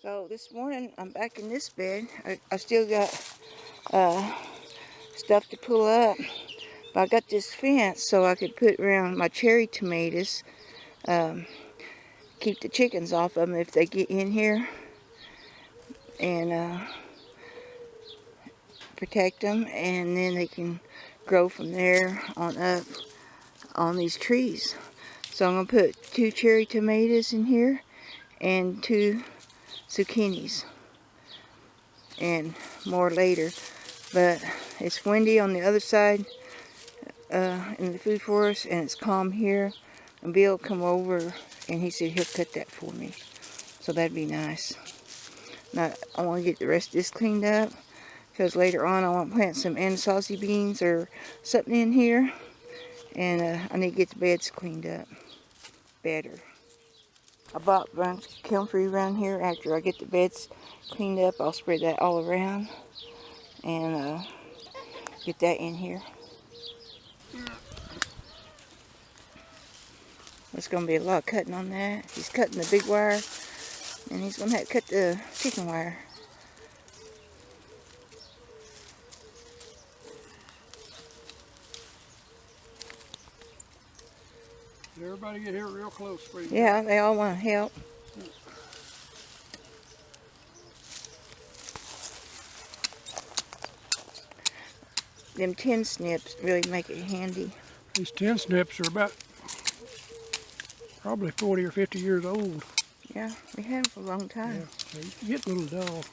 So this morning I'm back in this bed. I still got stuff to pull up, but I got this fence so I could put around my cherry tomatoes, keep the chickens off of them if they get in here, and protect them, and then they can grow from there on up on these trees. So I'm gonna put 2 cherry tomatoes in here and 2 zucchinis, and more later. But it's windy on the other side in the food forest, and it's calm here. And Bill come over and he said he'll cut that for me, so that'd be nice. Now I want to get the rest of this cleaned up, because later on I want to plant some anasazi beans or something in here, and I need to get the beds cleaned up better. I bought a bunch of comfrey around here. After I get the beds cleaned up, I'll spread that all around and get that in here. There's going to be a lot of cutting on that. He's cutting the big wire, and he's going to have to cut the chicken wire. Did everybody get here real close for you? Yeah, they all want to help. Them tin snips really make it handy. These tin snips are about probably 40 or 50 years old. Yeah, we had them for a long time. Yeah, they get a little dull.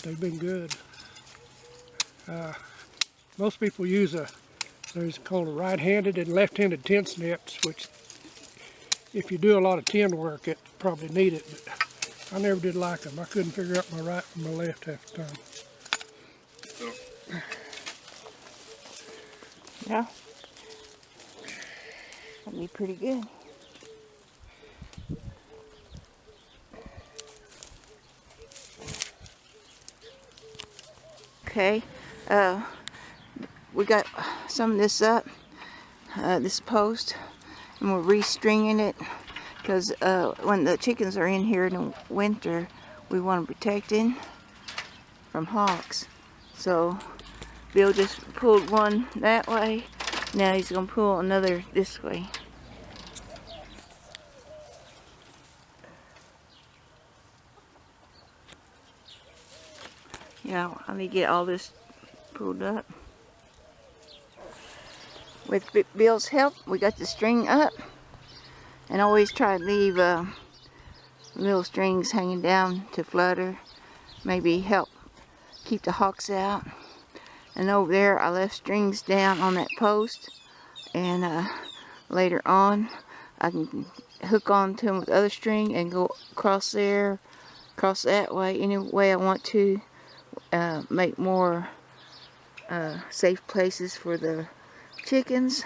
They've been good. Most people use there's called a right-handed and left-handed tin snips, which if you do a lot of tin work, it probably need it, but I never did like them. I couldn't figure out my right from my left half the time. Yeah, that'd be pretty good. Okay, we got some of this up, this post, and we're restringing it, because when the chickens are in here in the winter, we want to protect it from hawks. So Bill just pulled one that way. Now he's going to pull another this way. Yeah, I need to get all this pulled up. With Bill's help, we got the string up. And always try to leave little strings hanging down to flutter. Maybe help keep the hawks out. And over there, I left strings down on that post. And later on, I can hook on to them with other string and go across there, across that way, any way I want to. Make more safe places for the chickens.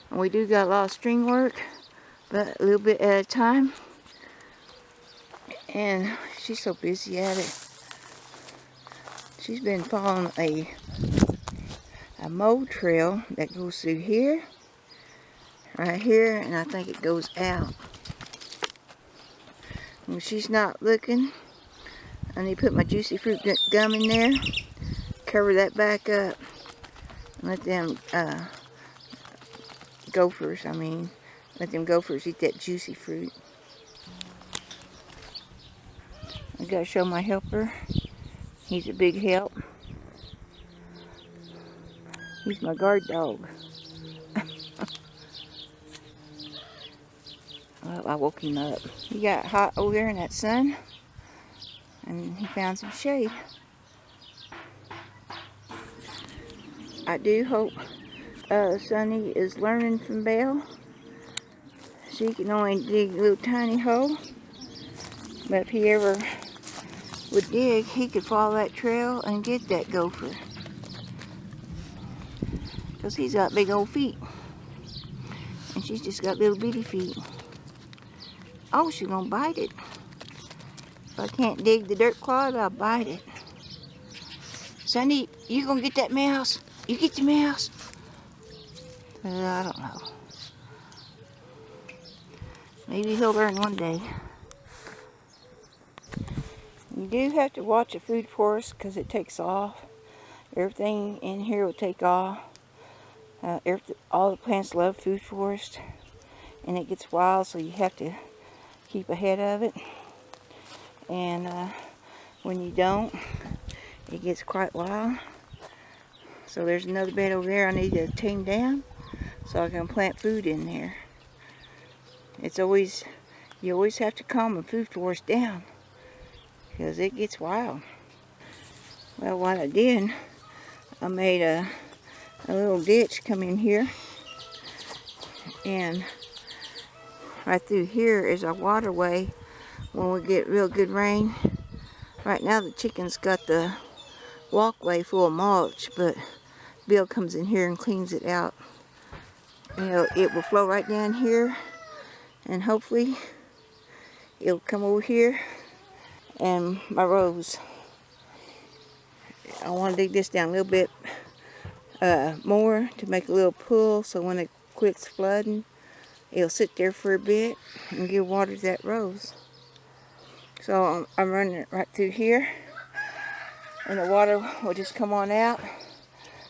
And we do got a lot of string work, but a little bit at a time. And she's so busy at it. She's been following a mow trail that goes through here, right here, and I think it goes out. When she's not looking, I need to put my juicy fruit gum in there, cover that back up, and let them gophers eat that juicy fruit. I gotta show my helper. He's a big help. He's my guard dog. Well, I woke him up. He got hot over there in that sun, and he found some shade. I do hope Sunny is learning from Belle. She can only dig a little tiny hole, but if he ever would dig, he could follow that trail and get that gopher, because he's got big old feet and she's just got little bitty feet. Oh, she's gonna bite it. If I can't dig the dirt clod, I'll bite it. Sunny, you gonna get that mouse? You get the mouse? I don't know. Maybe he'll learn one day. You do have to watch the food forest because it takes off. Everything in here will take off. All the plants love food forest, and it gets wild, so you have to keep ahead of it. And when you don't, it gets quite wild. So there's another bed over there I need to tame down so I can plant food in there. You always have to calm the food forest down because it gets wild. Well, what I did, I made a little ditch come in here, and right through here is our waterway when we get real good rain. Right now the chickens got the walkway full of mulch, but Bill comes in here and cleans it out. It will flow right down here, and hopefully it'll come over here. And my rose, I want to dig this down a little bit more to make a little pool, so when it quits flooding, it'll sit there for a bit and give water to that rose. So I'm running it right through here, and the water will just come on out.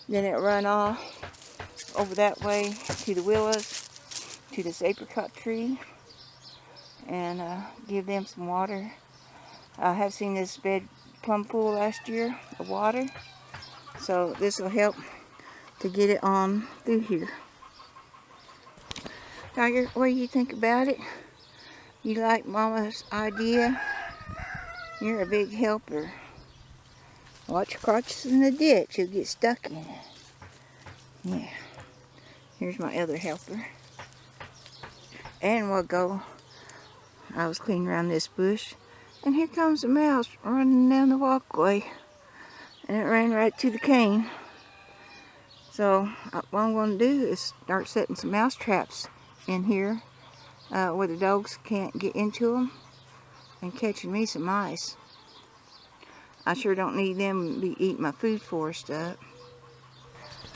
Then it'll run off over that way to the willows, to this apricot tree, and give them some water. I have seen this bed plumb full last year of water, so this will help to get it on through here. Tiger, what do you think about it? You like Mama's idea? You're a big helper. Watch your crotches in the ditch, you'll get stuck in it. Yeah. Here's my other helper. And we'll go. I was cleaning around this bush, and here comes a mouse running down the walkway, and it ran right to the cane. So what I'm going to do is start setting some mouse traps in here where the dogs can't get into them, and catching me some mice. I sure don't need them to be eating my food forest up.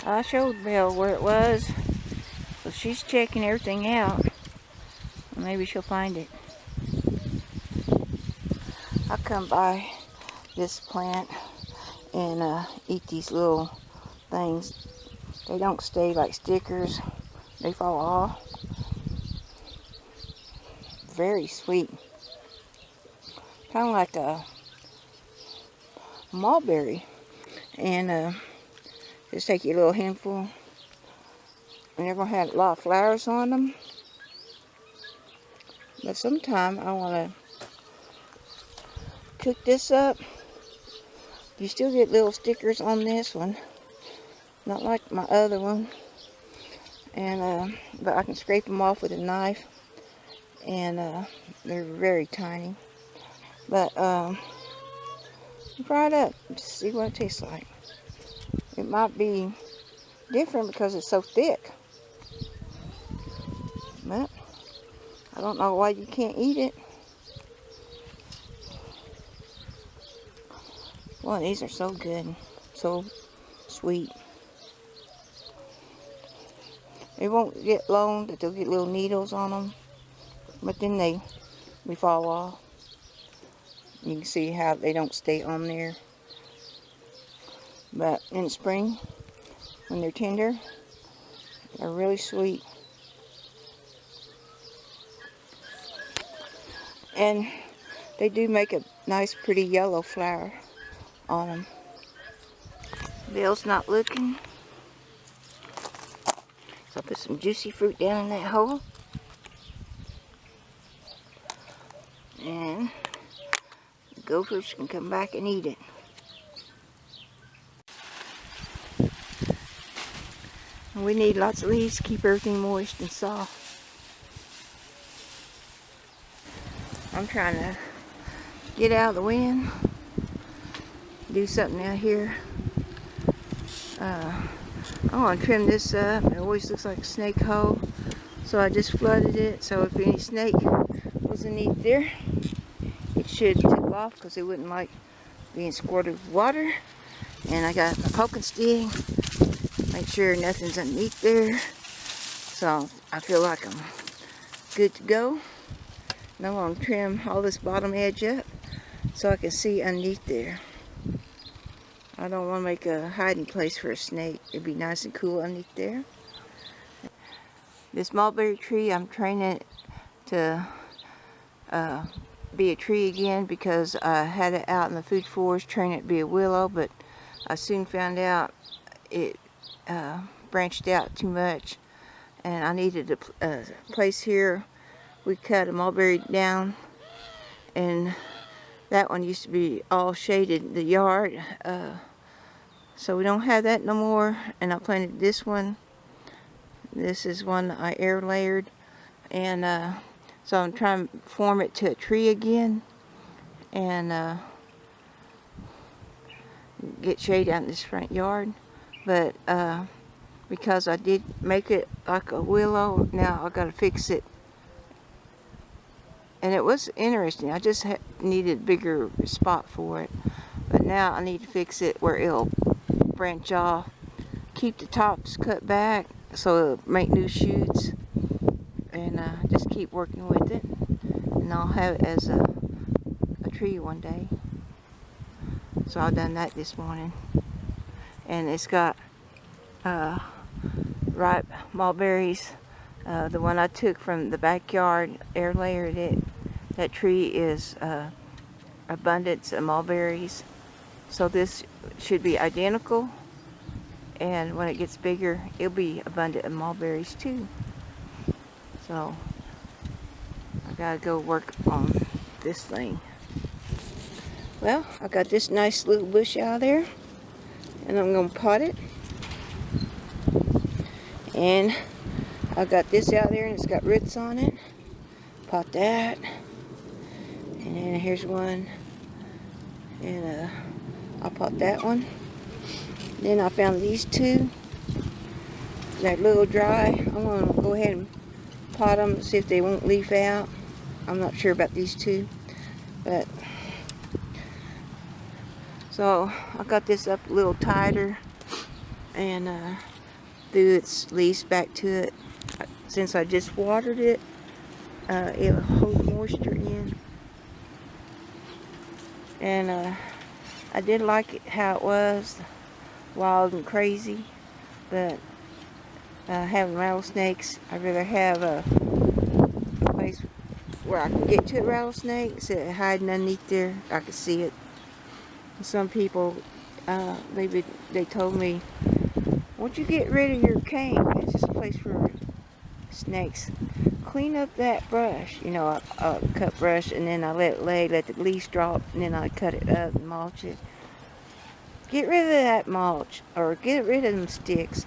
I showed Belle where it was, so she's checking everything out. Maybe she'll find it. I'll come by this plant and eat these little things. They don't stay like stickers. They fall off. Very sweet. Kind of like a mulberry. And just take your little handful. And they're going to have a lot of flowers on them. But sometime I want to cook this up. You still get little stickers on this one. Not like my other one. And but I can scrape them off with a knife. And they're very tiny. But fry it up. Just see what it tastes like. It might be different because it's so thick. But I don't know why you can't eat it. Well, these are so good. So sweet. They won't get long, but they'll get little needles on them. But then they fall off. You can see how they don't stay on there. But in the spring, when they're tender, they're really sweet. And they do make a nice pretty yellow flower on them. Bill's not looking. So I put some juicy fruit down in that hole. And the gophers can come back and eat it. And we need lots of leaves to keep everything moist and soft. I'm trying to get out of the wind, do something out here. I want to trim this up. It always looks like a snake hole, so I just flooded it. So if any snake was underneath there, it should tip off because it wouldn't like being squirted with water. And I got a poking stick, make sure nothing's underneath there. So I feel like I'm good to go. Now I'm going to trim all this bottom edge up so I can see underneath there. I don't want to make a hiding place for a snake. It'd be nice and cool underneath there. This mulberry tree, I'm training it to be a tree again because I had it out in the food forest training it to be a willow, but I soon found out it branched out too much and I needed a place here. We cut a mulberry down and that one used to be all shaded, the yard, so we don't have that no more, and I planted this one. This is one I air layered, and so I'm trying to form it to a tree again and get shade out in this front yard. But because I did make it like a willow, now I gotta fix it. And it was interesting, I just needed a bigger spot for it. But now I need to fix it where it'll branch off, keep the tops cut back so it'll make new shoots, and just keep working with it, and I'll have it as a tree one day. So I've done that this morning, and it's got ripe mulberries. The one I took from the backyard, air layered it. That tree is abundance of mulberries, so this should be identical, and when it gets bigger it'll be abundant of mulberries too. So I gotta go work on this thing. Well, I got this nice little bush out of there, and I'm gonna pot it, and I got this out there and it's got roots on it. Pot that, and then here's one, and I'll pot that one. Then I found these two. They're a little dry. I'm gonna go ahead and pot them and see if they won't leaf out. I'm not sure about these two, but so I got this up a little tighter and threw its leaves back to it. Since I just watered it, it'll hold moisture in. And I did like it how it was, wild and crazy, but having rattlesnakes, I'd rather have a place where I can get to a rattlesnake instead of hiding underneath there. I can see it. Some people, they told me, "Won't you get rid of your cane? It's just a place for snakes. Clean up that brush." You know, I cut brush and then I let it lay, let the leaves drop, and then I cut it up and mulch it. Get rid of that mulch, or get rid of them sticks.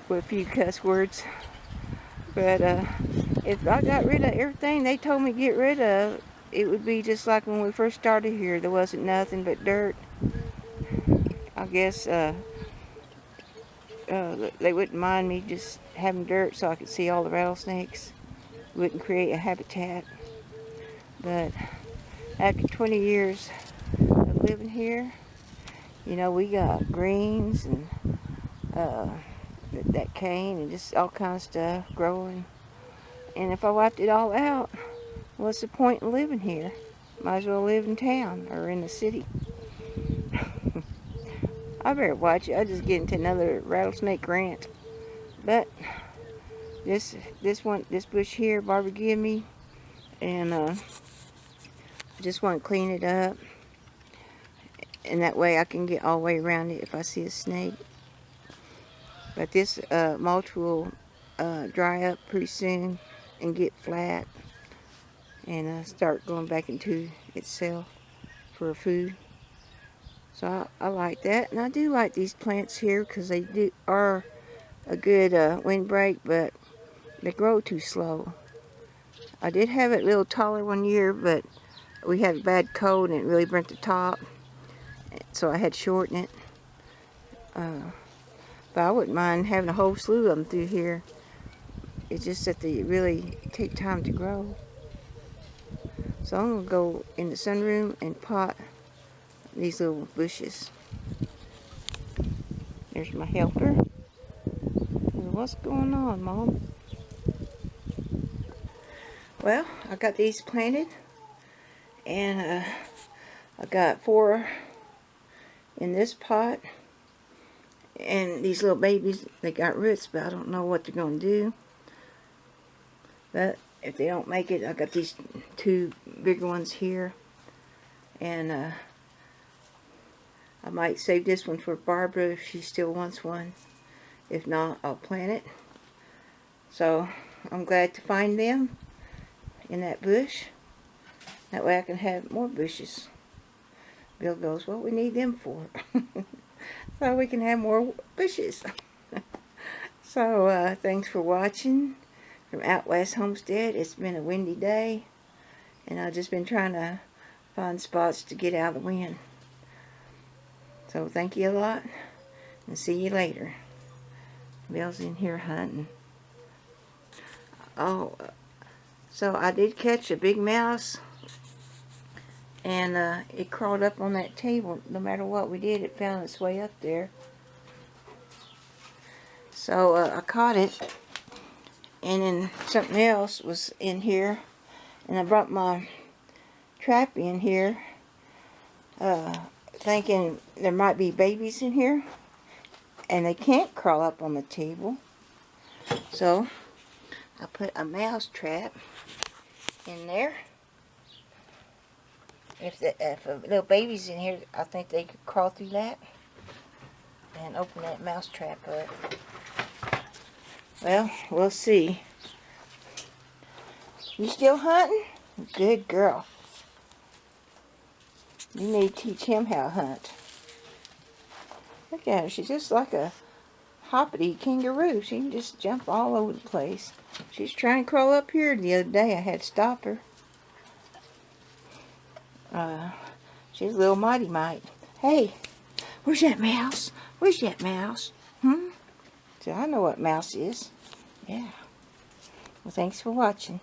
With a few cuss words. But if I got rid of everything they told me to get rid of, it would be just like when we first started here. There wasn't nothing but dirt. I guess they wouldn't mind me just having dirt so I could see all the rattlesnakes. Wouldn't create a habitat. But after 20 years of living here, you know, we got greens and that cane and just all kinds of stuff growing. And if I wiped it all out, what's the point in living here? Might as well live in town or in the city. I better watch it. I just get into another rattlesnake rant. But this bush here, Barbara gave me, and I just want to clean it up, and that way I can get all the way around it if I see a snake. But this mulch will dry up pretty soon and get flat and start going back into itself for food. So I like that, and I do like these plants here because they are a good windbreak, but they grow too slow. I did have it a little taller one year, but we had a bad cold and it really burnt the top, so I had to shorten it. But I wouldn't mind having a whole slew of them through here. It's just that they really take time to grow. So I'm going to go in the sunroom and pot these little bushes. There's my helper. What's going on, Mom? Well, I got these planted, And I got 4 in this pot. And these little babies, they got roots, but I don't know what they're going to do. But if they don't make it, I got these 2 bigger ones here. And I might save this one for Barbara if she still wants one. If not, I'll plant it. So I'm glad to find them in that bush. That way I can have more bushes. Bill goes, what we need them for? So we can have more bushes. So thanks for watching from Out West Homestead. It's been a windy day, and I've just been trying to find spots to get out of the wind. So thank you a lot, and see you later. Bill's in here hunting. Oh, so I did catch a big mouse, and it crawled up on that table. No matter what we did, it found its way up there. So I caught it, and then something else was in here, and I brought my trap in here, thinking there might be babies in here, and they can't crawl up on the table. So I put a mouse trap in there. If a little baby's in here, I think they could crawl through that and open that mouse trap up. Well, we'll see. You still hunting? Good girl. You need to teach him how to hunt. Look at her. She's just like a hoppity kangaroo. She can just jump all over the place. She's trying to crawl up here the other day. I had to stop her. She's a little mighty mite. Hey, where's that mouse? Where's that mouse? So I know what mouse is. Yeah. Well, thanks for watching.